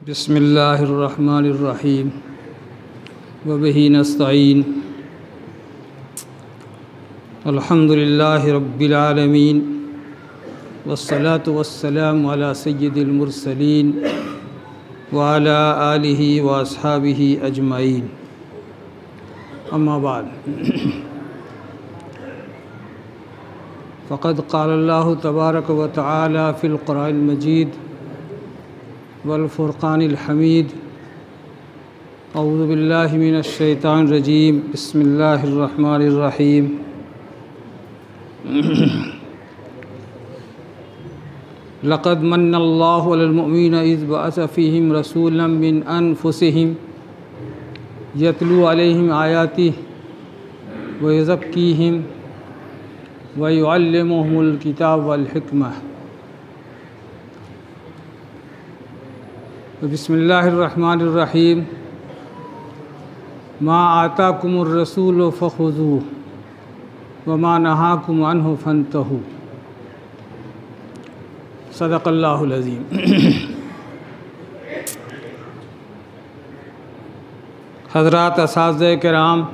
बिस्मिल्लाहिर्रहमानिर्रहीम व बिही नस्तईन अल्हम्दुलिल्लाहि रब्बिल आलमीन वस्सलातु वस्सलामु अला सय्यिदिल मुरसलीन व अला आलिहि व अस्हाबिहि अजमाइन। अम्मा बाद फ़क़द क़ाल अल्लाहु तबारक व तआला फ़िल क़ुरआनिल मजीद वल फ़ुरक़ानिल हमीद। अऊज़ु बिल्लाहि मिनश शैतानिर रजीम। बिस्मिल्लाहिर रहमानिर रहीम। लक़द मन्नल्लाहु अलल मुअमिनीना इज़ बअस फ़ीहिम रसूलन मिन अनफुसिहिम यतलू अलैहिम आयातिहि व युज़क्कीहिम व युअल्लिमुहुमुल किताब वल हिकमह। बिस्मिल्लाहिर्रहमानिर्रहीम। मा आताकुमुर रसूलु फ़ख़ुज़ूहु व मा नहाकुम अन्हु फ़न्तहू। सदक़ल्लाहुल अज़ीम। हज़रात असातिज़े किराम,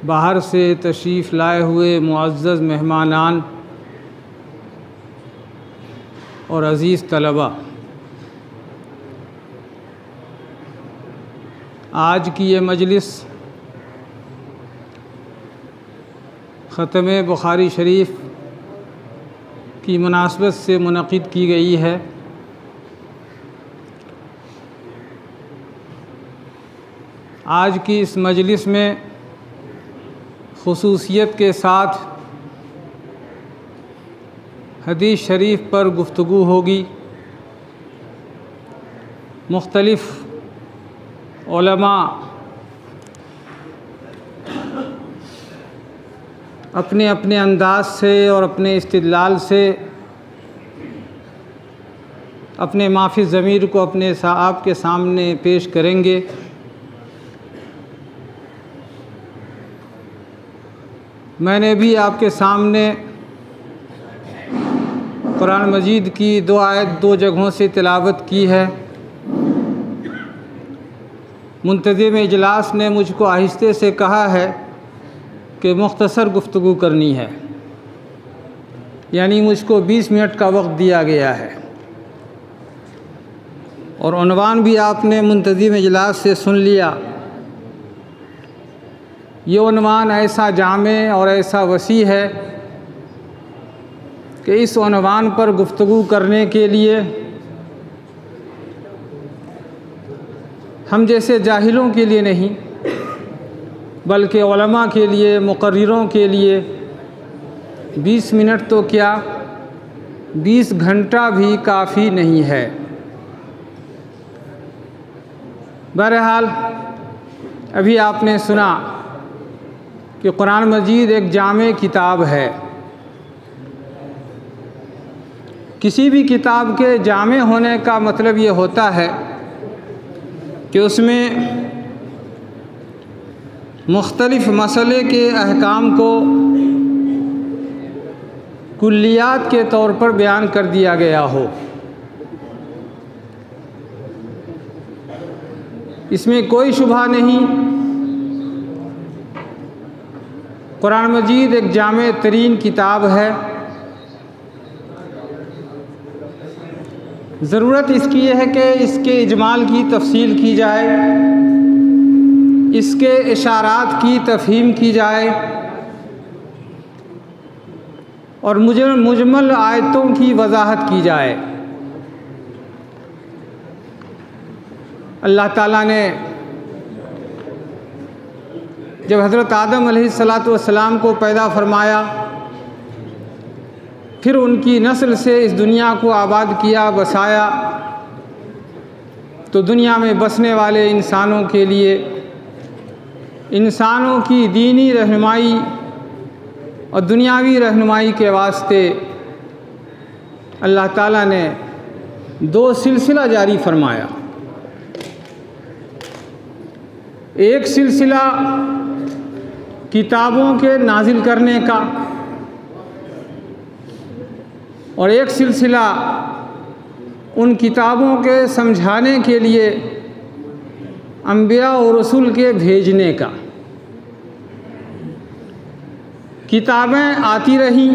बाहर से तशरीफ़ लाए हुए मुअज़्ज़ज़ मेहमानान और अज़ीज़ तलबा, आज की ये मजलिस ख़त्म बुखारी शरीफ की मुनासबत से मुनक़िद की गई है। आज की इस मजलिस में ख़ुसूसियत के साथ हदीस शरीफ पर गुफ्तगू होगी। मुख्तलिफ़ उलमा अपने अपने अंदाज से और अपने इस्तिदलाल से अपने माफ़ी ज़मीर को अपने आपके सामने पेश करेंगे। मैंने भी आपके सामने कुरान मजीद की दो आयत दो जगहों से तिलावत की है। मुंतज़िम इजलास ने मुझको आहिस्ते से कहा है कि मुख्तसर गुफ्तगू करनी है, यानी मुझको 20 मिनट का वक्त दिया गया है। और उन्वान भी आपने मुंतज़िम इजलास से सुन लिया। ये उन्वान ऐसा जामे और ऐसा वसी है कि इस उन्वान पर गुफ्तगू करने के लिए हम जैसे जाहिलों के लिए नहीं, बल्कि उलमा के लिए, मुक़र्रिरों के लिए 20 मिनट तो क्या 20 घंटा भी काफ़ी नहीं है। बहरहाल, अभी आपने सुना कि कुरान मजीद एक जामे किताब है। किसी भी किताब के जामे होने का मतलब ये होता है कि उसमें मुख्तलिफ़ मसले के अहकाम को कुल्लियात के तौर पर बयान कर दिया गया हो। इसमें कोई शुबहा नहीं, कुरान मजीद एक जामे तरीन किताब है। ज़रूरत इसकी यह है कि इसके इजमाल की तफसील की जाए, इसके इशारात की तफ़हीम की जाए और मुजमल आयतों की वजाहत की जाए। अल्लाह ताला ने जब हज़रत आदम अलैहिस्सलातु वस्सलाम को पैदा फरमाया, फिर उनकी नस्ल से इस दुनिया को आबाद किया, बसाया, तो दुनिया में बसने वाले इंसानों के लिए इंसानों की दीनी रहनुमाई और दुनियावी रहनुमाई के वास्ते अल्लाह ताला ने 2 सिलसिला जारी फरमाया। एक सिलसिला किताबों के नाजिल करने का और एक सिलसिला उन किताबों के समझाने के लिए अंबिया और रसूल के भेजने का। किताबें आती रहीं,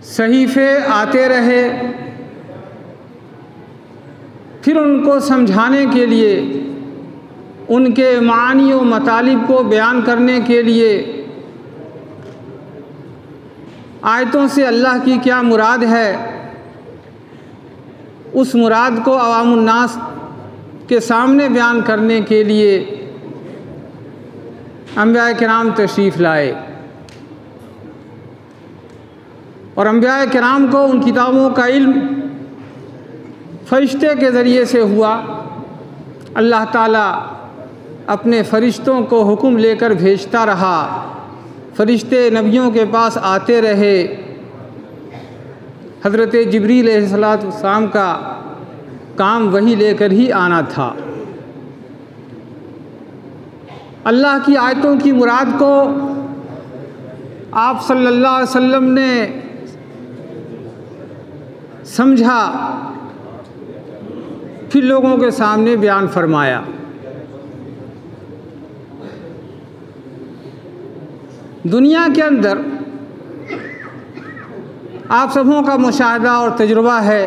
सहीफ़े आते रहे, फिर उनको समझाने के लिए, उनके मानी व मतालिब को बयान करने के लिए, आयतों से अल्लाह की क्या मुराद है, उस मुराद को अवामुन्नास के सामने बयान करने के लिए अंबिया किराम तशरीफ़ लाए। और अंबिया किराम को उन किताबों का इल्म फ़रिश्ते के ज़रिए से हुआ। अल्लाह ताला अपने फ़रिश्तों को हुक्म लेकर भेजता रहा, फ़रिश्ते नबियों के पास आते रहे। हज़रत जिब्रील अलैहिस्सलाम का काम वही लेकर ही आना था। अल्लाह की आयतों की मुराद को आप सल्लल्लाहु अलैहि वसल्लम ने समझा, फिर लोगों के सामने बयान फरमाया। दुनिया के अंदर आप सबों का मुशाहदा और तजुर्बा है,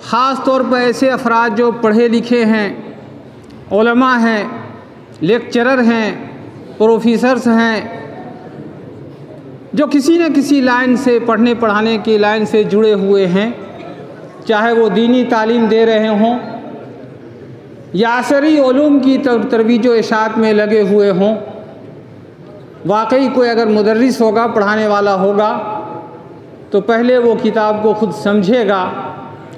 ख़ास तौर पर ऐसे अफराद जो पढ़े लिखे हैं, उलमा हैं, लेक्चरर हैं, प्रोफेसर्स हैं, जो किसी न किसी लाइन से, पढ़ने पढ़ाने की लाइन से जुड़े हुए हैं, चाहे वो दीनी तालीम दे रहे हों या असरी उलूम की तरवीज व इशाअत में लगे हुए हों। वाकई कोई अगर मुदर्रिस होगा, पढ़ाने वाला होगा, तो पहले वो किताब को खुद समझेगा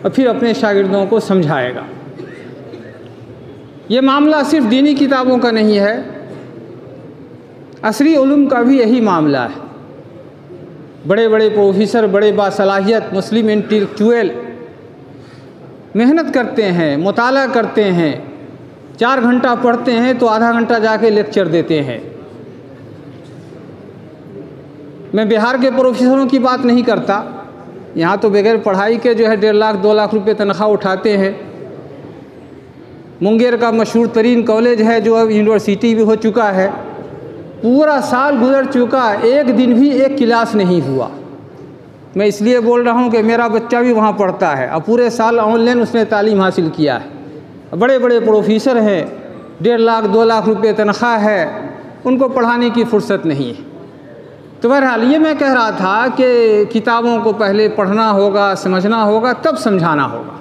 और फिर अपने शागिर्दों को समझाएगा। ये मामला सिर्फ दीनी किताबों का नहीं है, असरी उलूम का भी यही मामला है। बड़े बड़े प्रोफेसर, बड़े बासलाहियत मुस्लिम इंटेलेक्चुअल मेहनत करते हैं, मुताला करते हैं, 4 घंटा पढ़ते हैं तो आधा घंटा जाके लेक्चर देते हैं। मैं बिहार के प्रोफेसरों की बात नहीं करता, यहाँ तो बगैर पढ़ाई के जो है 1.5 लाख 2 लाख रुपए तनख्वाह उठाते हैं। मुंगेर का मशहूर तरीन कॉलेज है जो अब यूनिवर्सिटी भी हो चुका है, पूरा साल गुजर चुका, एक दिन भी एक क्लास नहीं हुआ। मैं इसलिए बोल रहा हूँ कि मेरा बच्चा भी वहाँ पढ़ता है, अब पूरे साल ऑनलाइन उसने तालीम हासिल किया है। बड़े बड़े प्रोफेसर हैं, 1.5 लाख 2 लाख रुपए तनख्वाह है, उनको पढ़ाने की फ़ुर्सत नहीं है। तो बहरहाल ये मैं कह रहा था कि किताबों को पहले पढ़ना होगा, समझना होगा, तब समझाना होगा।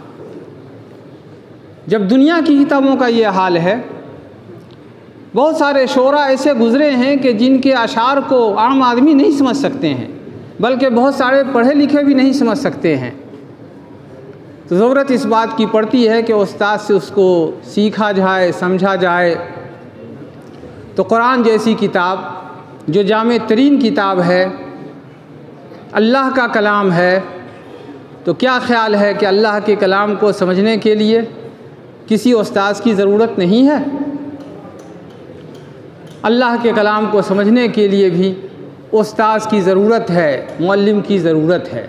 जब दुनिया की किताबों का ये हाल है, बहुत सारे शोरा ऐसे गुज़रे हैं कि जिनके अशार को आम आदमी नहीं समझ सकते हैं, बल्कि बहुत सारे पढ़े लिखे भी नहीं समझ सकते हैं। तो ज़रूरत इस बात की पड़ती है कि उस्ताद से उसको सीखा जाए, समझा जाए। तो कुरान जैसी किताब जो जामे तरीन किताब है, अल्लाह का कलाम है, तो क्या ख्याल है कि अल्लाह के कलाम को समझने के लिए किसी उस्ताद की ज़रूरत नहीं है? अल्लाह के कलाम को समझने के लिए भी उस्ताद की ज़रूरत है, मुअल्लिम की ज़रूरत है।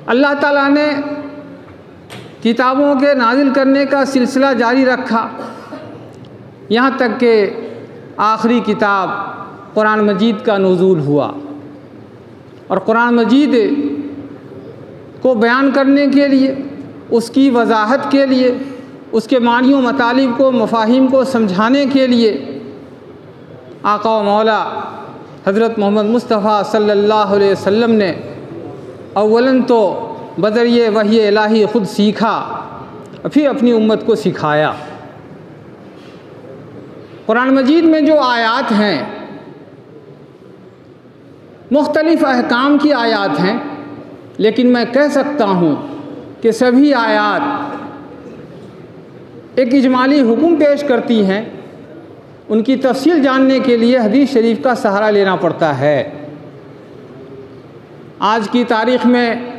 अल्लाह ताला ने किताबों के नाजिल करने का सिलसिला जारी रखा, यहाँ तक कि आखिरी किताब कुरान मजीद का नुज़ूल हुआ। और कुरान मजीद को बयान करने के लिए, उसकी वजाहत के लिए, उसके मानी व मतालिब को, मफ़ाहिम को समझाने के लिए आका व मौला हज़रत मोहम्मद मुस्तफ़ा सल्लल्लाहु अलैहि वसल्लम ने अव्वलन तो बज़रिए वही इलाही ख़ुद सीखा, फिर अपनी उम्मत को सिखाया। कुरान मजीद में जो आयात हैं, मुख्तलिफ़ अहकाम की आयात हैं, लेकिन मैं कह सकता हूँ कि सभी आयात एक इजमाली हुक्म पेश करती हैं। उनकी तफसील जानने के लिए हदीस शरीफ का सहारा लेना पड़ता है। आज की तारीख़ में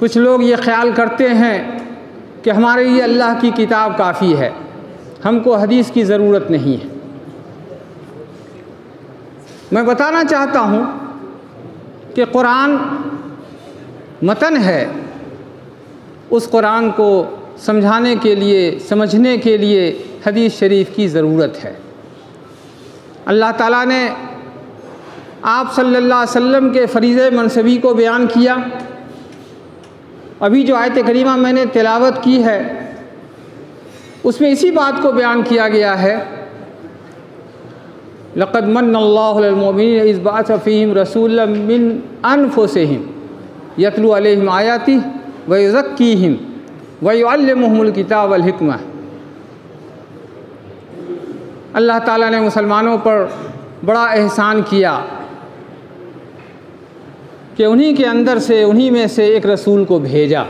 कुछ लोग ये ख्याल करते हैं कि हमारे लिए अल्लाह की किताब काफ़ी है, हमको हदीस की ज़रूरत नहीं है। मैं बताना चाहता हूँ कि कुरान मतन है, उस कुरान को समझाने के लिए, समझने के लिए हदीस शरीफ की ज़रूरत है। अल्लाह ताला ने आप सल्लल्लाहु अलैहि वसल्लम के फ़रीज़े मनसबी को बयान किया। अभी जो आयत करीमा मैंने तिलावत की है उसमें इसी बात को बयान किया गया है, लक़द मन्नल्लाहु अलल मुमिनीन इज़ बअस फ़ीहिम रसूलन मिन अनफुसिहिम यतलू अलैहिम आयातिही व युज़क्कीहिम व युअल्लिमुहुमुल किताब वल हिकमह। अल्लाह ताला ने मुसलमानों पर बड़ा एहसान किया कि उन्हीं के अंदर से, उन्हीं में से एक रसूल को भेजा,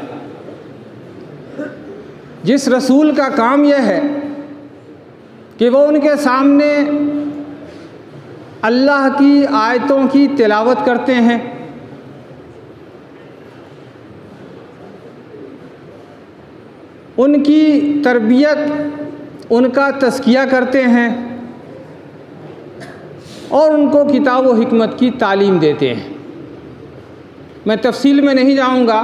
जिस रसूल का काम यह है कि वो उनके सामने अल्लाह की आयतों की तिलावत करते हैं, उनकी तरबियत, उनका तज़किया करते हैं और उनको किताब व हिकमत की तालीम देते हैं। मैं तफसील में नहीं जाऊंगा,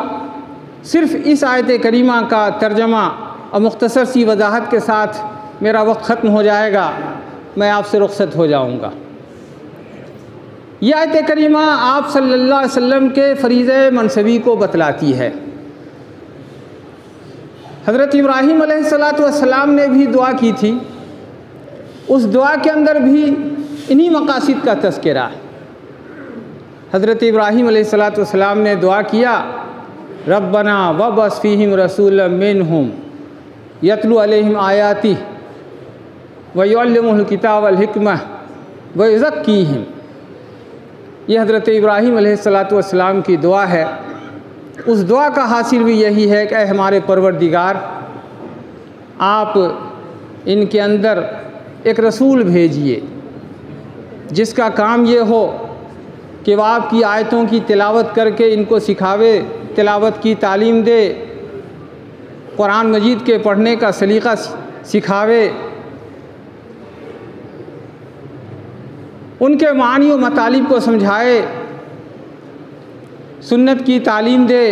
सिर्फ़ इस आयत करीमा का तर्जमा और मुख्तसर सी वजाहत के साथ मेरा वक्त ख़त्म हो जाएगा, मैं आपसे रुख़सत हो जाऊंगा। यह आयत करीमा आप सल्लल्लाहु अलैहि वसल्लम के फ़रीज़े मनसबी को बतलाती है। हज़रत इब्राहीम अलैहिस्सलातु वस्सलाम ने भी दुआ की थी, उस दुआ के अंदर भी इन्हीं मकासिद का तज़किरा है। हज़रत इब्राहीम अलैहिस्सलातु वस्सलाम ने दुआ किया, रब्बना वबअस फ़ीहिम रसूलन मिनहुम यतलू अलैहिम आयातिही व युअल्लिमुहुल किताब वल हिकमह व युज़क्कीहिम। ये हज़रत इब्राहीम अलैहिस्सलातु वस्सलाम की दुआ है। उस दुआ का हासिल भी यही है कि हमारे परवरदिगार, आप इनके अंदर एक रसूल भेजिए जिसका काम ये हो कि वह आपकी आयतों की तिलावत करके इनको सिखावे, तिलावत की तालीम दे, कुरान मजीद के पढ़ने का सलीक़ा सिखावे, उनके मानी व मतालिब को समझाए, सुन्नत की तालीम दे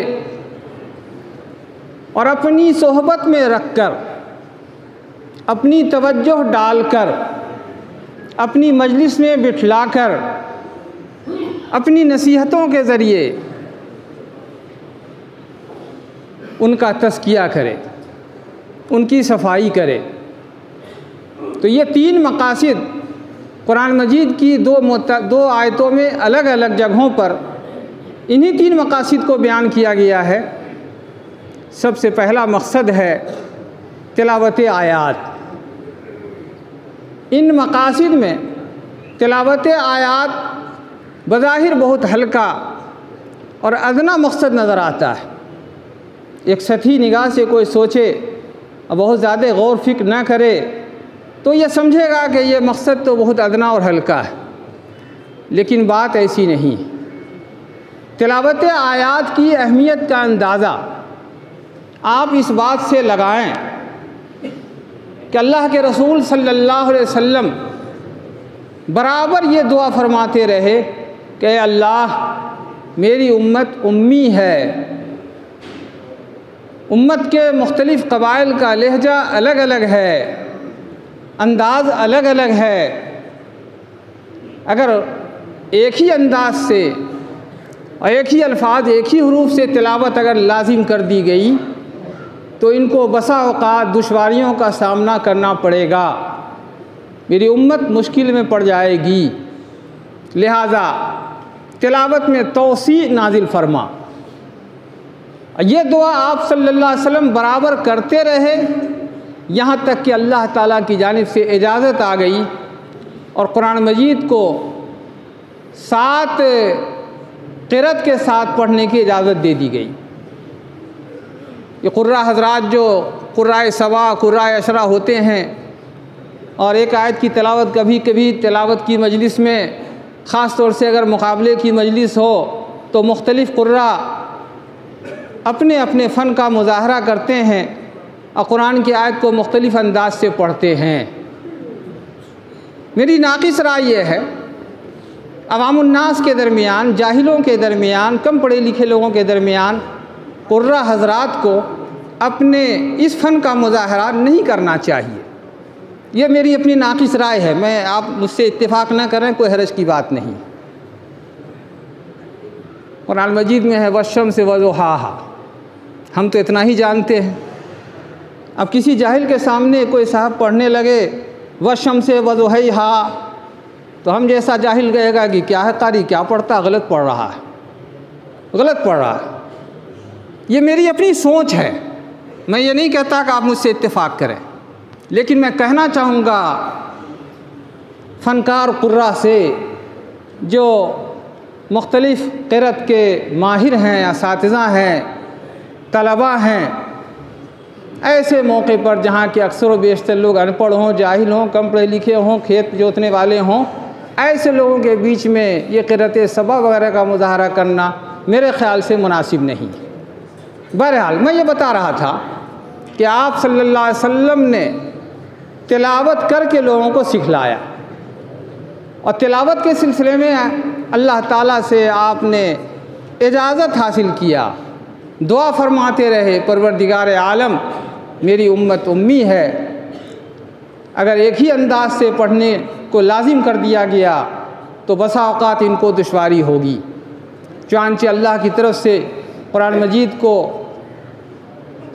और अपनी सोहबत में रखकर, अपनी तवज्जो डालकर, अपनी मजलिस में बिठलाकर, अपनी नसीहतों के ज़रिए उनका तज़किया करे, उनकी सफाई करे। तो ये तीन मकासिद कुरान मजीद की दो आयतों में अलग अलग जगहों पर इन्हीं तीन मकासिद को बयान किया गया है। सबसे पहला मकसद है तिलावत आयात। इन मकासिद में तिलावत आयात बज़ाहिर बहुत हल्का और अदना मकसद नज़र आता है। एक सतही निगाह से कोई सोचे और बहुत ज़्यादा गौर फिक्र ना करे तो ये समझेगा कि ये मकसद तो बहुत अदना और हल्का है, लेकिन बात ऐसी नहीं। तिलावत आयात की अहमियत का अंदाज़ा आप इस बात से लगाएं कि अल्लाह के रसूल सल्लल्लाहु अलैहि वसल्लम बराबर ये दुआ फरमाते रहे कि अल्लाह, मेरी उम्मत उम्मी है, उम्मत के मुख्तलिफ़ क़बाइल का लहजा अलग अलग है, अंदाज़ अलग अलग है। अगर एक ही अंदाज से और एक ही अल्फाज, एक ही हरूफ से तिलावत अगर लाजिम कर दी गई तो इनको बसा औक़ात दुश्वारियों का सामना करना पड़ेगा, मेरी उम्मत मुश्किल में पड़ जाएगी। लिहाजा तिलावत में तौसी नाजिल फरमा। ये दुआ आप सल्लल्लाहु अलैहि वसल्लम बराबर करते रहे, यहाँ तक कि अल्लाह ताला की जानिब से इजाज़त आ गई और कुरान मजीद को 7 क़िरात के साथ पढ़ने की इजाज़त दे दी गई। ये कुर्रा हज़रात जो कुर्राए सवा, कुर्राए अशरा होते हैं और एक आयत की तिलावत कभी कभी तिलावत की मजलिस में, ख़ास तौर से अगर मुकाबले की मजलिस हो तो मुख्तलिफ़ कुर्रा अपने अपने फ़न का मुज़ाहरा करते हैं और कुरान की आयत को मुख्तलिफ़ अंदाज से पढ़ते हैं। मेरी नाक़िस राय ये है, अवामुन्नास के दरमियान, जाहिलों के दरमियान, कम पढ़े लिखे लोगों के दरमियान कुर्रा हजरात को अपने इस फ़न का मुज़ाहरा नहीं करना चाहिए। ये मेरी अपनी नाक़िस राय है, मैं आप मुझसे इत्तेफाक न करें, कोई हरज की बात नहीं। कुरान मजीद में है वशम्स वज़ुहाहा, हम तो इतना ही जानते हैं। अब किसी जाहिल के सामने कोई साहब पढ़ने लगे वशम्स वज़ुहा, तो हम जैसा जाहिल कहेगा कि क्या है कारी, क्या पढ़ता, गलत पढ़ रहा है, गलत पढ़ रहा है। ये मेरी अपनी सोच है, मैं ये नहीं कहता कि आप मुझसे इत्तेफाक करें, लेकिन मैं कहना चाहूँगा फ़नकार कुर्रा से जो मुख्तलिफ़ क़िरत के माहिर हैं, असातिज़ा हैं, तलबा हैं, ऐसे मौके पर जहाँ के अक्सर व बेशतर लोग अनपढ़ हों, जाहिल हों, कम पढ़े लिखे हों, खेत जोतने वाले हों, ऐसे लोगों के बीच में ये क़िरत सबा वगैरह का मुज़ाहरा करना मेरे ख़्याल से मुनासिब नहीं। बहरहाल मैं ये बता रहा था कि आप सल्लल्लाहु अलैहि वसल्लम ने तिलावत करके लोगों को सिखलाया, और तिलावत के सिलसिले में अल्लाह ताला से आपने इजाज़त हासिल किया, दुआ फरमाते रहे परवरदिगार आलम मेरी उम्मत उम्मी है, अगर एक ही अंदाज से पढ़ने को लाजिम कर दिया गया तो बसा औक़ात इनको दुश्वारी होगी। चुनांचे अल्लाह की तरफ से कुरान मजीद को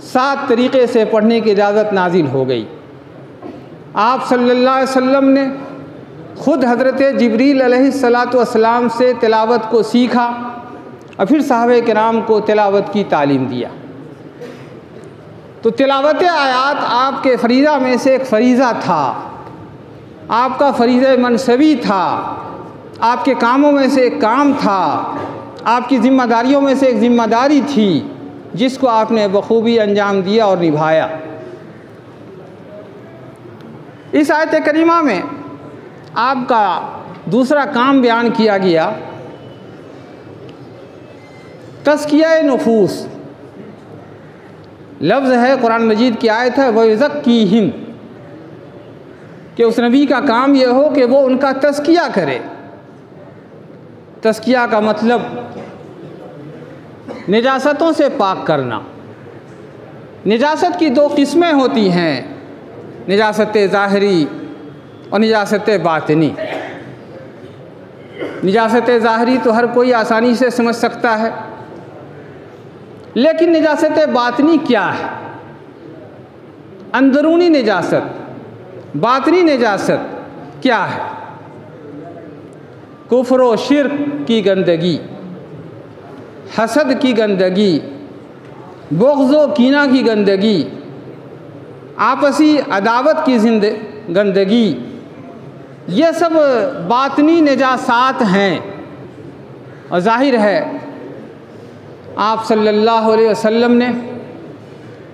7 तरीक़े से पढ़ने की इजाज़त नाजिल हो गई। आप सल्लल्लाहु अलैहि वसल्लम ने ख़ुद हज़रत जिब्रील अलैहिस्सलातु वस्सलाम से तिलावत को सीखा और फिर सहाबे किराम को तिलावत की तालीम दिया। तो तिलावत आयात आपके फ़रीज़ा में से एक फ़रीज़ा था, आपका फ़रीज़ा मनसबी था, आपके कामों में से एक काम था, आपकी ज़िम्मेदारियों में से एक ज़िम्मेदारी थी, जिसको आपने बखूबी अंजाम दिया और निभाया। इस आयत करीमा में आपका दूसरा काम बयान किया गया, तज़किया नुफूस। लफ्ज़ है कुरान मजीद की आयत है वयुज़क्कीहिम, कि उस नबी का काम यह हो कि वो उनका तज़किया करे। तज़किया का मतलब निजासतों से पाक करना। निजासत की 2 किस्में होती हैं, निजासत ज़ाहिरी और निजासत बातिनी। निजासत ज़ाहिरी तो हर कोई आसानी से समझ सकता है, लेकिन निजासत बातिनी क्या है? अंदरूनी निजासत, बातिनी निजासत क्या है? कुफ्र व शिर्क की गंदगी, हसद की गंदगी, बुग़्ज़ व कीना की गंदगी, आपसी अदावत की गंदगी, ये सब बातिनी निजासात हैं। और ज़ाहिर है आप सल्लल्लाहु अलैहि वसल्लम ने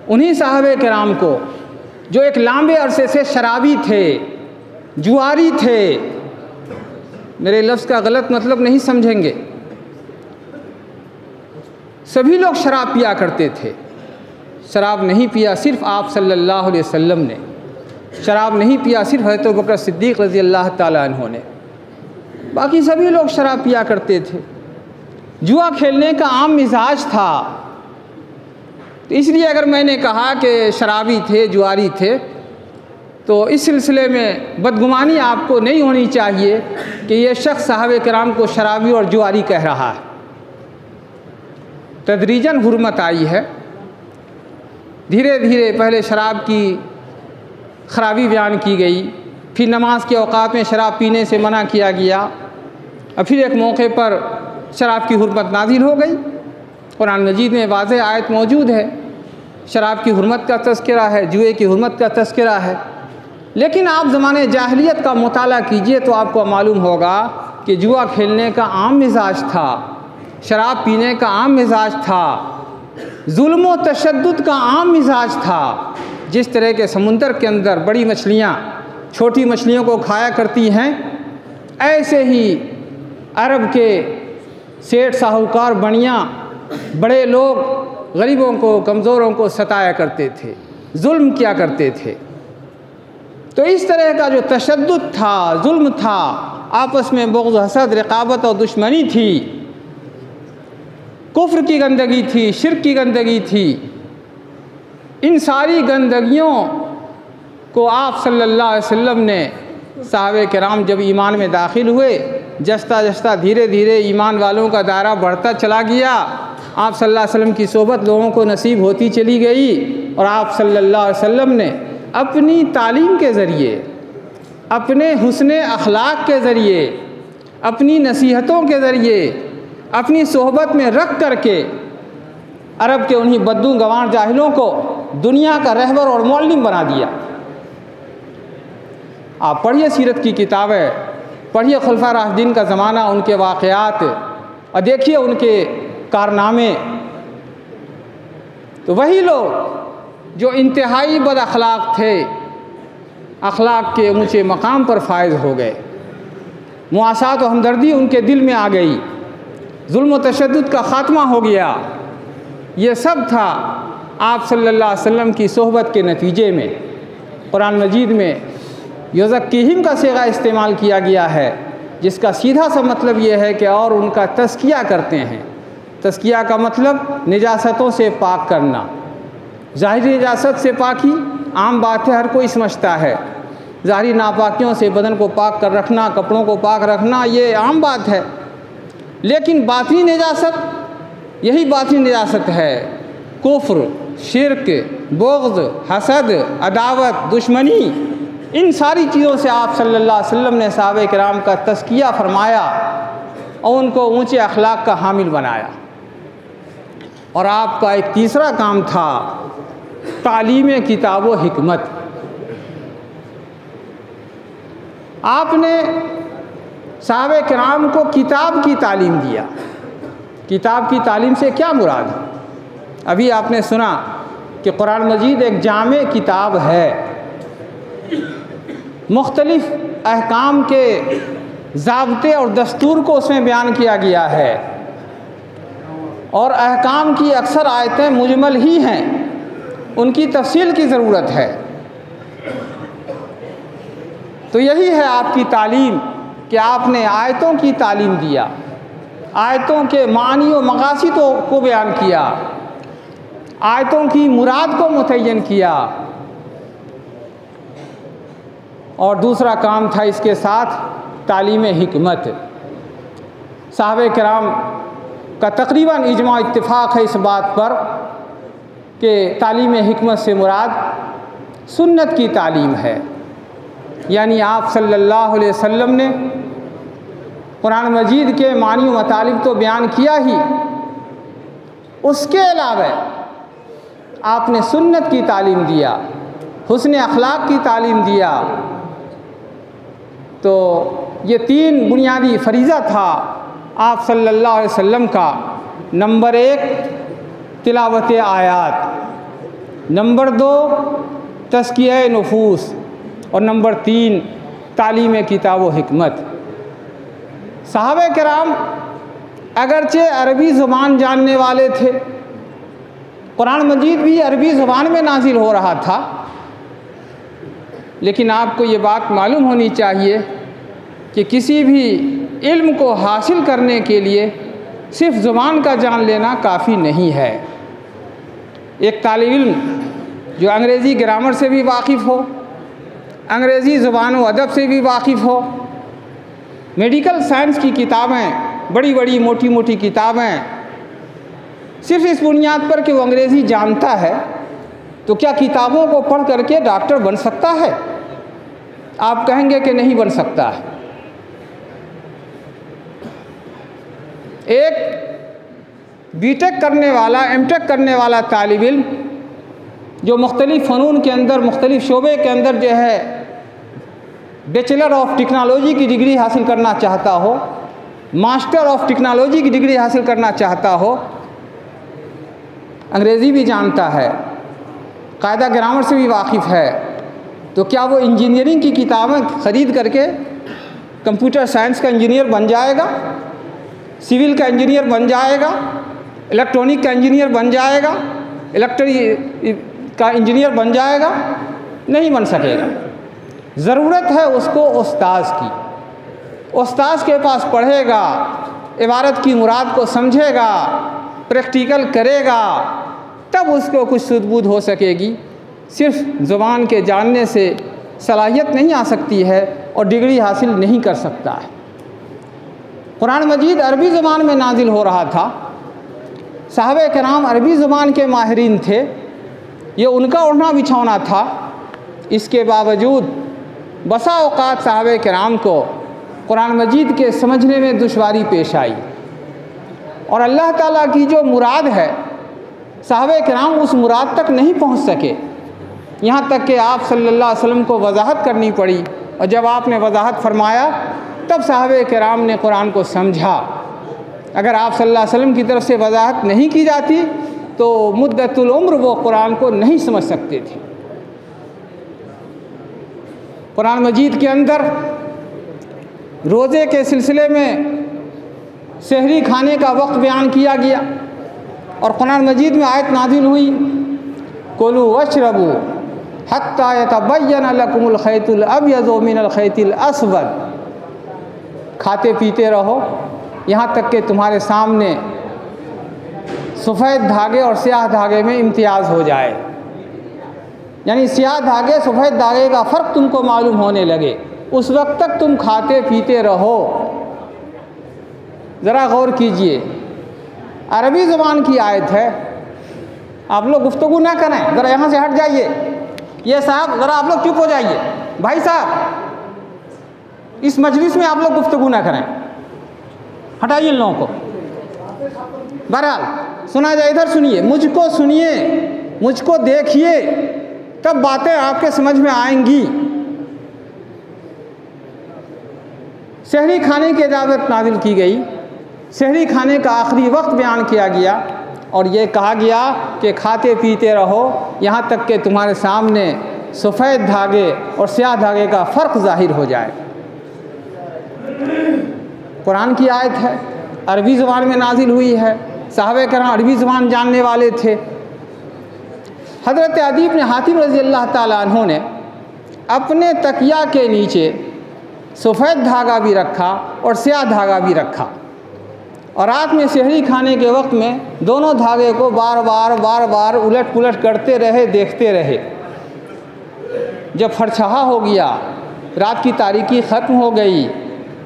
उन्हीं साहबे किराम को जो एक लंबे अरसे से शराबी थे, जुआरी थे, मेरे लफ्ज़ का गलत मतलब नहीं समझेंगे, सभी लोग शराब पिया करते थे। शराब नहीं पिया सिर्फ़ आप सल्लल्लाहु अलैहि वसल्लम ने, शराब नहीं पिया सिर्फ़ हज़रत अबू बकर सिद्दीक़ रज़ी अल्लाह ताला अन्हु ने, बाकी सभी लोग शराब पिया करते थे। जुआ खेलने का आम मिजाज था। तो इसलिए अगर मैंने कहा कि शराबी थे, जुआरी थे, तो इस सिलसिले में बदगुमानी आपको नहीं होनी चाहिए कि ये शख्स साहबे किराम को शराबी और जुआरी कह रहा है। तदरीजन हुर्मत आई है, धीरे धीरे पहले शराब की ख़राबी बयान की गई, फिर नमाज के औक़ात में शराब पीने से मना किया गया, और फिर एक मौके पर शराब की हुर्मत नाजिल हो गई। कुरान मजीद में वाज़ेह आयत मौजूद है, शराब की हुर्मत का तज़किरा है, जुए की हुर्मत का तज़किरा है। लेकिन आप ज़माने जाहिलियत का मुताला कीजिए तो आपको मालूम होगा कि जुआ खेलने का आम मिजाज था, शराब पीने का आम मिजाज था, जुल्म व तशद्दुद का आम मिजाज था। जिस तरह के समुंदर के अंदर बड़ी मछलियाँ छोटी मछलियों को खाया करती हैं, ऐसे ही अरब के सेठ साहूकार बनिया बड़े लोग गरीबों को, कमज़ोरों को सताया करते थे, जुल्म किया करते थे। तो इस तरह का जो तशद्दुद था, जुल्म था, आपस में बुग़्ज़, हसद, रक़ाबत और दुश्मनी थी, कुफ्र की गंदगी थी, शिर्क की गंदगी थी। इन सारी गंदगियों को आप सल्लल्लाहु अलैहि वसल्लम ने, सहाबे किराम जब ईमान में दाखिल हुए, जस्ता जस्ता धीरे धीरे ईमान वालों का दायरा बढ़ता चला गया। आप सल्लल्लाहु अलैहि वसल्लम की सोबत लोगों को नसीब होती चली गई और आप सल्लल्लाहु अलैहि वसल्लम ने अपनी तालीम के ज़रिए, अपने हुस्ने अखलाक के ज़रिए, अपनी नसीहतों के ज़रिए, अपनी सोहबत में रख करके अरब के उन्हीं बद्दू गंवार जाहिलों को दुनिया का रहबर और मौल्लिम बना दिया। आप पढ़िए सीरत की किताबें, पढ़िए खुलफा राशिदीन का ज़माना, उनके वाक़यात और देखिए उनके कारनामे। तो वही लोग जो इंतहाई बद अखलाक थे, अखलाक के ऊँचे मकाम पर फायज़ हो गए, मुआसात और हमदर्दी उनके दिल में आ गई, जुल्म व तशद्दुद का ख़ात्मा हो गया। ये सब था आप सल्लल्लाहु अलैहि वसल्लम की सोहबत के नतीजे में। कुरान मजीद में युज़क्कीहिम का सीगा इस्तेमाल किया गया है, जिसका सीधा सा मतलब ये है कि और उनका तज़किया करते हैं। तज़किया का मतलब निजासतों से पाक करना। ज़ाहिरी निजासत से पाकी आम बात है, हर कोई समझता है। ज़ाहिरी नापाकियों से बदन को पाक कर रखना, कपड़ों को पाक रखना, ये आम बात है। लेकिन बातिनी निजासत, यही बातिनी निजासत है। कुफ्र, शिर्क, बुग़्ज़, हसद, अदावत, दुश्मनी, इन सारी चीज़ों से आप सल्लल्लाहु अलैहि वसल्लम ने सहाबे किराम का तज़किया फरमाया और उनको ऊँचे अखलाक का हामिल बनाया। और आपका एक तीसरा काम था तालीम किताब व हिकमत। आपने सहाबे किराम को किताब की तालीम दिया। किताब की तालीम से क्या मुराद है? अभी आपने सुना कि कुरान मजीद एक जामे किताब है, मुख्तलिफ़ अहकाम के ज़ाब्ते और दस्तूर को उसमें बयान किया गया है और अहकाम की अक्सर आयतें मुजमल ही हैं, उनकी तफसील की ज़रूरत है। तो यही है आपकी तालीम कि आपने आयतों की तालीम दिया, आयतों के मानी व मकासिदों को बयान किया, आयतों की मुराद को मुतय्यन किया। और दूसरा काम था इसके साथ तालीम हिकमत। साहबे किराम का तकरीबन इजमा इत्तिफाक है इस बात पर कि तालीम हिकमत से मुराद सुन्नत की तालीम है। यानी आप सल्लल्लाहु अलैहि वसल्लम ने कुरान मजीद के मानी व मतालिब तो बयान किया ही, उसके अलावा आपने सुन्नत की तालीम दिया, हुस्न अखलाक की तालीम दिया। तो ये तीन बुनियादी फरीज़ा था आप सल्लल्लाहु अलैहि वसल्लम का। नंबर 1 तिलावत आयात, नंबर 2 तज़किया नुफूस और नंबर 3 तालीम किताब व हिकमत। सहाबे किराम अगरचे अरबी ज़ुबान जानने वाले थे, कुरान मजीद भी अरबी ज़ुबान में नाजिल हो रहा था, लेकिन आपको ये बात मालूम होनी चाहिए कि किसी भी इल्म को हासिल करने के लिए सिर्फ़ ज़ुबान का जान लेना काफ़ी नहीं है। एक तालिब इल्म जो अंग्रेज़ी ग्रामर से भी वाकिफ़ हो, अंग्रेज़ी ज़ुबान व अदब से भी वाकिफ़ हो, मेडिकल साइंस की किताबें, बड़ी बड़ी मोटी मोटी किताबें, सिर्फ़ इस बुनियाद पर कि वो अंग्रेज़ी जानता है, तो क्या किताबों को पढ़ करके डॉक्टर बन सकता है? आप कहेंगे कि नहीं बन सकता है। एक बीटेक करने वाला, एमटेक करने वाला तालिब इल्म जो मुख्तलिफ़ फ़नून के अंदर, मुख्तलिफ़ शोबे के अंदर जो है बैचलर ऑफ टेक्नोलॉजी की डिग्री हासिल करना चाहता हो, मास्टर ऑफ टेक्नोलॉजी की डिग्री हासिल करना चाहता हो, अंग्रेज़ी भी जानता है, कायदा ग्रामर से भी वाकिफ़ है, तो क्या वो इंजीनियरिंग की किताबें ख़रीद करके कंप्यूटर साइंस का इंजीनियर बन जाएगा, सिविल का इंजीनियर बन जाएगा, इलेक्ट्रॉनिक का इंजीनियर बन जाएगा, इलेक्ट्रिक का इंजीनियर बन जाएगा? नहीं बन सकेगा। ज़रूरत है उसको उस्ताद की, उस्ताद के पास पढ़ेगा, इबारत की मुराद को समझेगा, प्रैक्टिकल करेगा, तब उसको कुछ सुध-बूध हो सकेगी। सिर्फ ज़ुबान के जानने से सलाहियत नहीं आ सकती है और डिग्री हासिल नहीं कर सकता है। कुरान मजीद अरबी ज़ुबान में नाजिल हो रहा था। साहबे किराम अरबी ज़ुबान के माहिरीन थे, ये उनका ओढ़ना बिछौना था। इसके बावजूद बसा औक़ात साहबे किराम को कुरान मजीद के समझने में दुश्वारी पेश आई और अल्लाह ताला की जो मुराद है साहबे किराम उस मुराद तक नहीं पहुँच सके। यहाँ तक कि आप सल्लल्लाहु अलैहि वसल्लम को वजाहत करनी पड़ी और जब आपने वजाहत फरमाया तब साहबे किराम ने कुरान को समझा। अगर आप सल्लल्लाहु अलैहि वसल्लम की तरफ से वजाहत नहीं की जाती तो मुद्दतुल उम्र वो कुरान को नहीं समझ सकते थे। कुरान मजीद के अंदर रोज़े के सिलसिले में सहरी खाने का वक्त बयान किया गया और कुरान मजीद में आयत नाजिल हुई, कुलू वशरबू हत्ता यतबय्यन लकुमुल खैतुल अब्यज़ु मिनल खैतिल अस्वद। खाते पीते रहो यहाँ तक कि तुम्हारे सामने सफ़ेद धागे और स्याह धागे में इम्तियाज़ हो जाए, यानी स्याह धागे सफ़ेद धागे का फ़र्क तुमको मालूम होने लगे, उस वक्त तक तुम खाते पीते रहो। ज़रा गौर कीजिए, अरबी ज़ुबान की आयत है। आप लोग गुफ्तगू ना करें, ज़रा यहाँ से हट जाइए। ये साहब ज़रा आप लोग चुप हो जाइए। भाई साहब, इस मजलिस में आप लोग गुफ्तगू ना करें, हटाइए इन लोगों को। बहरहाल सुना जाए, इधर सुनिए, मुझको सुनिए, मुझको देखिए, तब बातें आपके समझ में आएंगी। सहरी खाने की इजाज़त नाजिल की गई, सहरी खाने का आखिरी वक्त बयान किया गया और ये कहा गया कि खाते पीते रहो यहाँ तक कि तुम्हारे सामने सफ़ेद धागे और स्याह धागे का फ़र्क ज़ाहिर हो जाए। कुरान की आयत है, अरबी ज़ुबान में नाजिल हुई है, साहबे किराम अरबी ज़ुबान जानने वाले थे। हज़रत अदी इब्न हातिम रज़ी अल्लाह ताला अन्हु ने अपने तकिया के नीचे सफ़ेद धागा भी रखा और स्याह धागा भी रखा और रात में सहरी खाने के वक्त में दोनों धागे को बार बार उलट पुलट करते रहे, देखते रहे। जब फरछहा हो गया, रात की तारीकी ख़त्म हो गई,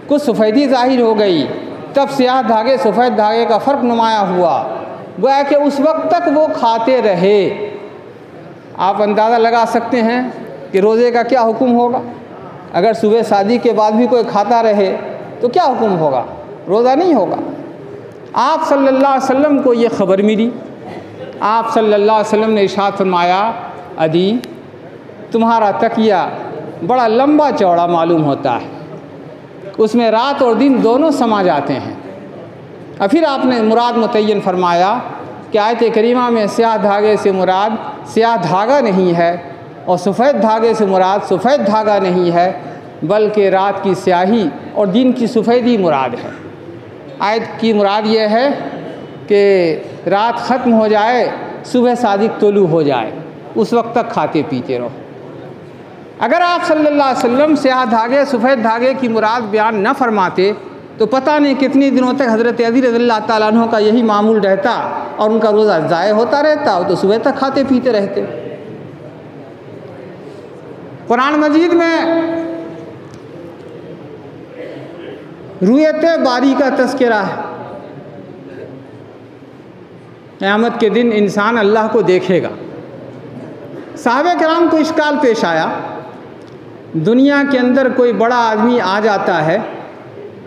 कुछ सफ़ेदी ज़ाहिर हो गई, तब स्याह धागे सफ़ेद धागे का फ़र्क नुमाया हुआ। गोया कि उस वक्त तक वो खाते रहे। आप अंदाज़ा लगा सकते हैं कि रोज़े का क्या हुक्म होगा। अगर सुबह शादी के बाद भी कोई खाता रहे तो क्या हुक्म होगा? रोज़ा नहीं होगा। आप सल्लल्लाहु अलैहि वसल्लम को ये ख़बर मिली, आप सल्लल्लाहु अलैहि वसल्लम ने इरशाद फरमाया, अदी तुम्हारा तकिया बड़ा लंबा चौड़ा मालूम होता है, उसमें रात और दिन दोनों समा जाते हैं। और फिर आपने मुराद मुतय्यन फरमाया कि आयत करीमा में स्याह धागे से मुराद स्याह धागा नहीं है और सफ़ेद धागे से मुराद सफ़ेद धागा नहीं है, बल्कि रात की स्याही और दिन की सफ़ेदी मुराद है। आयत की मुराद ये है कि रात ख़त्म हो जाए, सुबह सादिक तुलू हो जाए, उस वक्त तक खाते पीते रहो। अगर आप सल्लल्लाहु अलैहि वसल्लम स्याह धागे सफ़ेद धागे की मुराद बयान न फरमाते तो पता नहीं कितने दिनों तक हज़रत अली रज़ियल्लाहु ताला अन्हु का यही मामूल रहता और उनका रोज़ा ज़ाय होता रहता, तो सुबह तक खाते पीते रहते। कुरान मजीद में रुयते बारी का तज़किरा है। क़यामत के दिन इंसान अल्लाह को देखेगा। साहबे किराम को इश्काल पेश आया, दुनिया के अंदर कोई बड़ा आदमी आ जाता है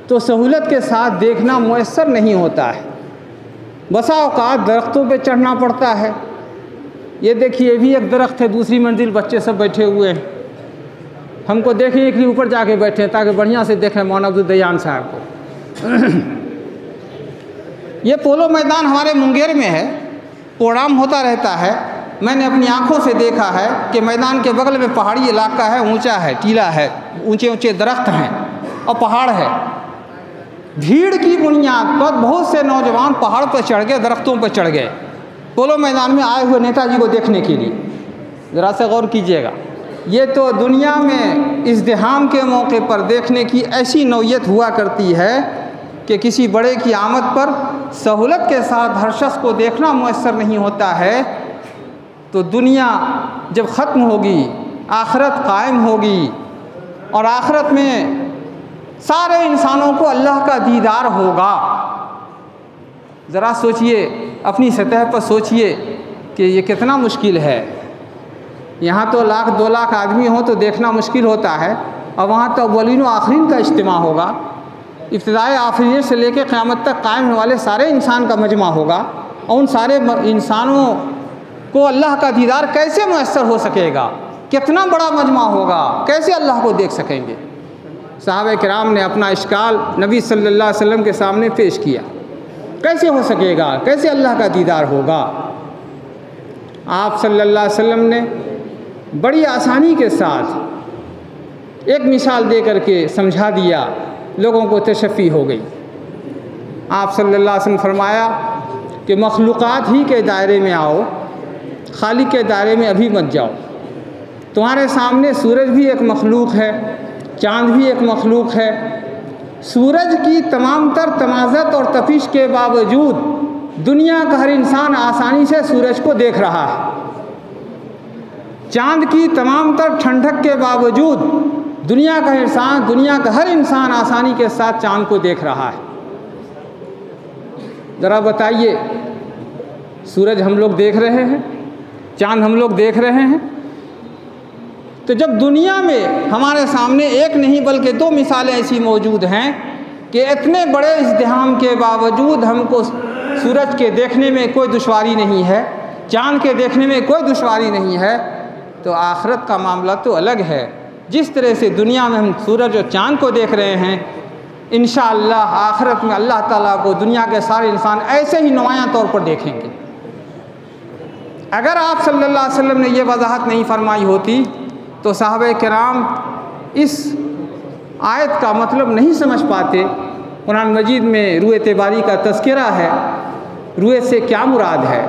तो सहूलत के साथ देखना मुयस्सर नहीं होता है, बसा औकात दरख्तों पे चढ़ना पड़ता है। ये देखिए, ये भी एक दरख्त है, दूसरी मंजिल बच्चे सब बैठे हुए हैं, हमको देखें कि ऊपर जाके बैठे ताकि बढ़िया से देखें मौलाना अब्दुल साहब को। ये पोलो मैदान हमारे मुंगेर में है, प्रोग्राम होता रहता है। मैंने अपनी आँखों से देखा है कि मैदान के बगल में पहाड़ी इलाका है, ऊंचा है, टीला है, ऊंचे ऊंचे दरख्त हैं और पहाड़ है। भीड़ की बुनियाद पर बहुत से नौजवान पहाड़ पर चढ़ गए, दरख्तों पर चढ़ गए, पोलो मैदान में आए हुए नेताजी को देखने के लिए। ज़रा से गौर कीजिएगा। ये तो दुनिया में इज़्दिहाम के मौके पर देखने की ऐसी नौयत हुआ करती है कि किसी बड़े की आमद पर सहूलत के साथ हर शख्स को देखना मुयस्सर नहीं होता है। तो दुनिया जब ख़त्म होगी, आखिरत कायम होगी और आखिरत में सारे इंसानों को अल्लाह का दीदार होगा। ज़रा सोचिए, अपनी सतह पर सोचिए कि ये कितना मुश्किल है। यहाँ तो 1,00,000 2,00,000 आदमी हो तो देखना मुश्किल होता है, और वहाँ तो अव्वलीन व आखिरीन का इज्तिमा होगा। इब्तिदाए आखिरियत से लेकर क़यामत तक कायम होने वाले सारे इंसान का मजमा होगा, और उन सारे इंसानों को अल्लाह का दीदार कैसे मुयस्सर हो सकेगा? कितना बड़ा मजमा होगा, कैसे अल्लाह को देख सकेंगे? सहाबा किराम ने अपना इश्काल नबी सल्लल्लाहु अलैहि वसल्लम के सामने पेश किया, कैसे हो सकेगा, कैसे अल्लाह का दीदार होगा? आप सल्लल्लाहु अलैहि वसल्लम ने बड़ी आसानी के साथ एक मिसाल दे करके समझा दिया, लोगों को तशफ़ी हो गई। आप सल्लल्लाहु अलैहि वसल्लम फरमाया कि मखलूक़ात ही के दायरे में आओ, खालिक के दायरे में अभी मत जाओ। तुम्हारे सामने सूरज भी एक मखलूक़ है, चाँद भी एक मखलूक़ है। सूरज की तमाम तर तमाज़त और तपिश के बावजूद दुनिया का हर इंसान आसानी से सूरज को देख रहा है। चाँद की तमाम तर ठंडक के बावजूद दुनिया का हर इंसान आसानी के साथ चाँद को देख रहा है। ज़रा बताइए, सूरज हम लोग देख रहे हैं, चाँद हम लोग देख रहे हैं, तो जब दुनिया में हमारे सामने एक नहीं बल्कि 2 मिसालें ऐसी मौजूद हैं कि इतने बड़े इज़्दिहाम के बावजूद हमको सूरज के देखने में कोई दुश्वारी नहीं है, चाँद के देखने में कोई दुश्वारी नहीं है, तो आखिरत का मामला तो अलग है। जिस तरह से दुनिया में हम सूरज और चाँद को देख रहे हैं, इंशाअल्लाह आखिरत में अल्लाह ताला को दुनिया के सारे इंसान ऐसे ही नुमायां तौर पर देखेंगे। अगर आप सल्लल्लाहु अलैहि वसल्लम ने ये वजाहत नहीं फरमाई होती तो सहाबा किराम इस आयत का मतलब नहीं समझ पाते। कुरान मजीद में रुयत बारी का तज़किरा है, रुयत से क्या मुराद है?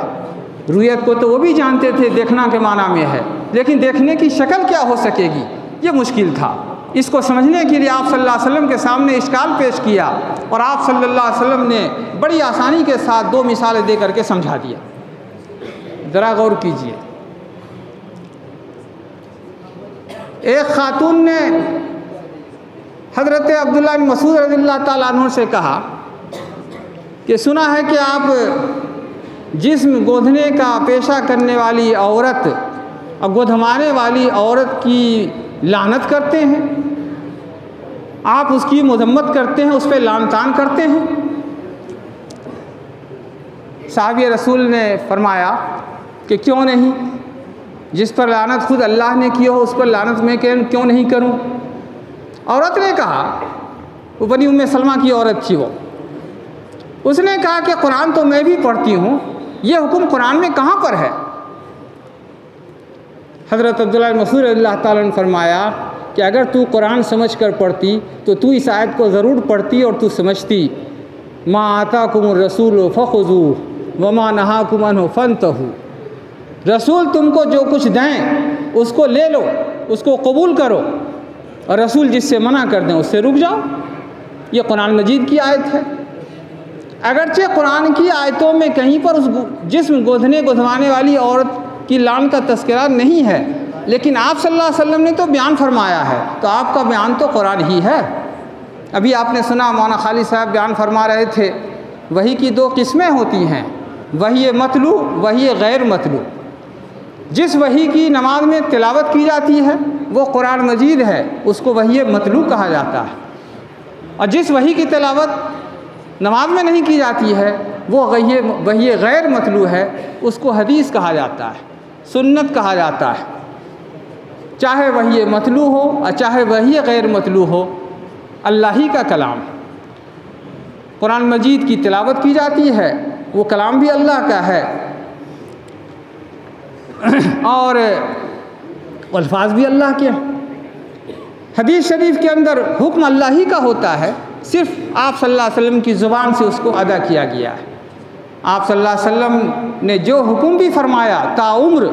रुयत को तो वो भी जानते थे, देखना के माना में है, लेकिन देखने की शक्ल क्या हो सकेगी, ये मुश्किल था। इसको समझने के लिए आप सल्लल्लाहु अलैहि वसल्लम के सामने इश्काल पेश किया, और आप सल्लल्लाहु अलैहि वसल्लम ने बड़ी आसानी के साथ 2 मिसालें दे करके समझा दिया। ज़रा गौर कीजिए। एक खातून ने हज़रत अब्दुल्लाह बिन मसूद रज़ियल्लाहु ताला अन्हु से कहा कि सुना है कि आप जिस्म गोंधने का पेशा करने वाली औरत और गोधमाने वाली औरत की लानत करते हैं, आप उसकी मजम्मत करते हैं, उस पर लान तान करते हैं। साहबी रसूल ने फरमाया कि क्यों नहीं, जिस पर लानत खुद अल्लाह ने की हो उस पर लानत मैं क्यों नहीं करूं? औरत ने कहा, वो बनी उम्मे सलमा की औरत थी वो, उसने कहा कि कुरान तो मैं भी पढ़ती हूँ, ये हुक्म कुरान में कहाँ पर है? हज़रत अब्दुल्लाह बिन मसूद रज़ियल्लाहु ताला ने फरमाया कि अगर तू कुरान समझ कर पढ़ती तो तू इस आयत को ज़रूर पढ़ती और तू समझती, मा आताकुमुर रसूल फ़ख़ुज़ूहु वमा नहाकुम अन्हु फ़ंतहू। रसूल तुमको जो कुछ दें उसको ले लो, उसको कबूल करो, और रसूल जिससे मना कर दें उससे रुक जाओ। ये कुरान मजीद की आयत है। अगरचे कुरान की आयतों में कहीं पर उस जिस्म गोधवाने वाली औरत की लान का तज़किरा नहीं है, लेकिन आप सल्लल्लाहु अलैहि वसल्लम ने तो बयान फरमाया है, तो आपका बयान तो कुरान ही है। अभी आपने सुना मौलाना खालिद साहब बयान फरमा रहे थे, वही की 2 किस्में होती हैं, वही मतलू, वही गैर मतलू। जिस वही की नमाज में तिलावत की जाती है वो कुरान मजीद है, उसको वही मतलू कहा जाता है, और जिस वही की तिलावत नमाज में नहीं की जाती है वो वही गैर मतलू है, उसको हदीस कहा जाता है, सुन्नत कहा जाता है। चाहे वही मतलू हो और चाहे वही गैर मतलू हो, अल्लाह ही का कलाम। कुरान मजीद की तिलावत की जाती है, वो कलाम भी अल्लाह का है और अल्फाज भी अल्लाह के। हदीस शरीफ के अंदर हुक्म अल्लाह ही का होता है, सिर्फ आप सल्लल्लाहु अलैहि वसल्लम की ज़ुबान से उसको अदा किया गया है। आप सल्लल्लाहु अलैहि वसल्लम ने जो हुक्म भी फरमाया ताउम्र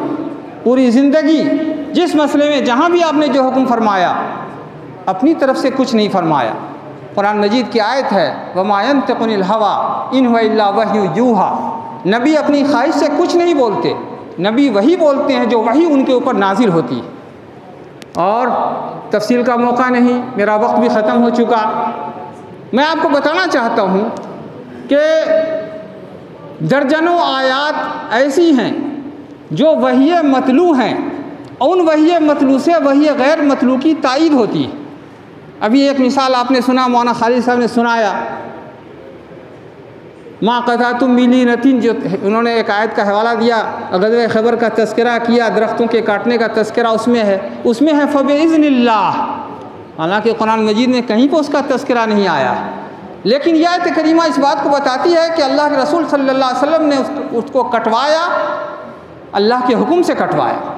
पूरी ज़िंदगी जिस मसले में जहाँ भी आपने जो हुक्म फरमाया, अपनी तरफ से कुछ नहीं फरमाया। कुरान मजीद की आयत है, वमा यंतिक़ु अनिल हवा इन हुवा इल्ला वह्यु यूहा। नबी अपनी ख्वाहिश से कुछ नहीं बोलते, नबी वही बोलते हैं जो वही उनके ऊपर नाजिल होती है। और तफसील का मौका नहीं, मेरा वक्त भी ख़त्म हो चुका। मैं आपको बताना चाहता हूँ कि दर्जनों आयात ऐसी हैं जो वही मतलू हैं, और उन वही मतलू से वही गैर मतलू की तायीद होती है। अभी एक मिसाल आपने सुना, मौलाना खालिद साहब ने सुनाया, माँ कथा तुम मिली नतीन, जो उन्होंने एक आयत का हवाला दिया, ग़ज़वे खैबर का तज़किरा किया, दरख्तों के काटने का तज़किरा उसमें है फ़बिइज़्निल्लाह। हालांकि कुरान मजीद में कहीं पर उसका तज़किरा नहीं आया, लेकिन यह आयत करीमा इस बात को बताती है कि अल्लाह के रसूल सल्लल्लाहु अलैहि वसल्लम ने उसको कटवाया, अल्लाह के हुक्म से कटवाया।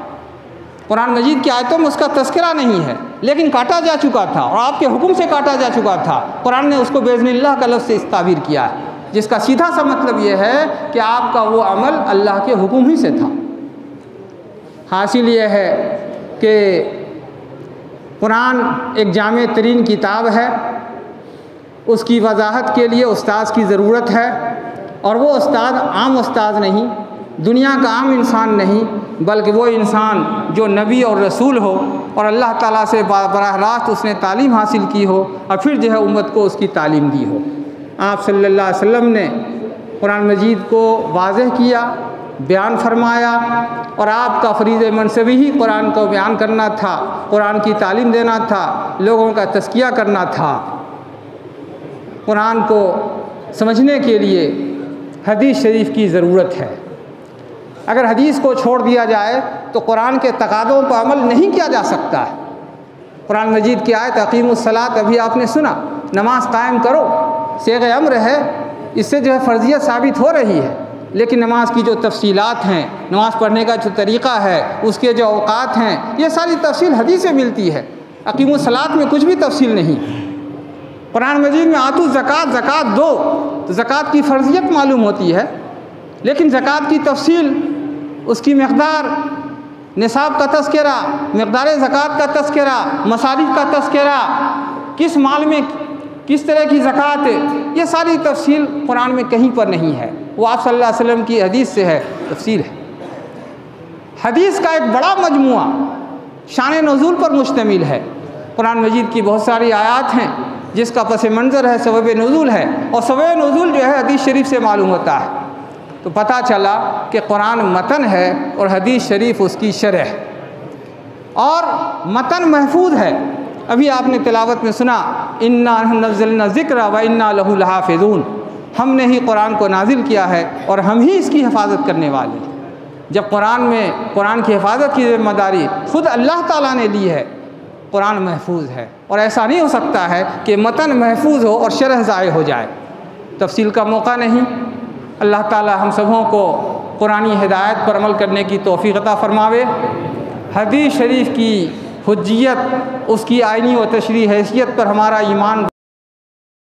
कुरान मजीद की आयतों में उसका तज़किरा नहीं है, लेकिन काटा जा चुका था और आपके हुक्म से काटा जा चुका था। कुरान ने उसको बेइज़्निल्लाह का लफ्ज़ से इस्ताबीर किया है, जिसका सीधा सा मतलब यह है कि आपका वो अमल अल्लाह के हुक्म ही से था। हासिल यह है कि कुरान एक जामे तरीन किताब है, उसकी वजाहत के लिए उस्ताद की ज़रूरत है, और वो उस्ताद आम उस्ताद नहीं, दुनिया का आम इंसान नहीं, बल्कि वो इंसान जो नबी और रसूल हो और अल्लाह ताला से बराह रास्त उसने तालीम हासिल की हो और फिर जो है उम्मत को उसकी तालीम दी हो। आप सल्लल्लाहु अलैहि वसल्लम ने कुरान मजीद को वाज़ेह किया, बयान फरमाया, और आपका फ़रीज़ मनसबी ही कुरान को बयान करना था, कुरान की तालीम देना था, लोगों का तज़किया करना था। कुरान को समझने के लिए हदीस शरीफ की ज़रूरत है। अगर हदीस को छोड़ दिया जाए तो कुरान के तकादों पर अमल नहीं किया जा सकता है। कुरान मजीद की आयत अक़ीमुस्सलात, अभी आपने सुना, नमाज कायम करो, सेग़ अम्र है, इससे जो है फ़र्ज़ियत साबित हो रही है, लेकिन नमाज की जो तफसीलात हैं, नमाज़ पढ़ने का जो तरीक़ा है, उसके जो औक़ात हैं, ये सारी तफसील हदीस से मिलती है। अक़ीमुस्सलात में कुछ भी तफसील नहीं। कुरान मजीद में आतु ज़कात, ज़कात दो, तो ज़कात की फ़र्ज़ियत मालूम होती है, लेकिन ज़कात की तफसील, उसकी मक़दार, निसाब का तज़किरा, मक़दार ज़कात का तज़किरा, मसारिफ़ का तज़किरा, किस माल में किस तरह की ज़कात, ये सारी तफसील कुरान में कहीं पर नहीं है। वो आप सल्लल्लाहु अलैहि वसल्लम की हदीस से है, तफसील है। हदीस का एक बड़ा मजमुआ शान नुज़ूल पर मुश्तमिल है। कुरान मजीद की बहुत सारी आयात हैं जिसका पस मंज़र है, सबब नुज़ूल है, और सबब नुज़ूल जो है हदीस शरीफ से मालूम होता है। तो पता चला कि कुरान मतन है और हदीस शरीफ उसकी शरह, और मतन महफूज है। अभी आपने तिलावत में सुना, इन्ना नज़्ज़लना ज़िक्रा व इन्ना लहू लहाफ़िज़ून, हमने ही कुरान को नाजिल किया है और हम ही इसकी हिफाजत करने वाले हैं। जब कुरान में कुरान की हिफाजत की ज़िम्मेदारी खुद अल्लाह ताला ने ली है, कुरान महफूज है, और ऐसा नहीं हो सकता है कि मतन महफूज हो और शरह ज़ाय हो जाए। तफसील का मौका नहीं। अल्लाह ताला हम सबों को कुरानी हिदायत पर अमल करने की तौफ़ीक़ अता फ़रमावे। हदीस शरीफ की हुज्जियत, उसकी आइनी व तशरीह हैसियत पर हमारा ईमान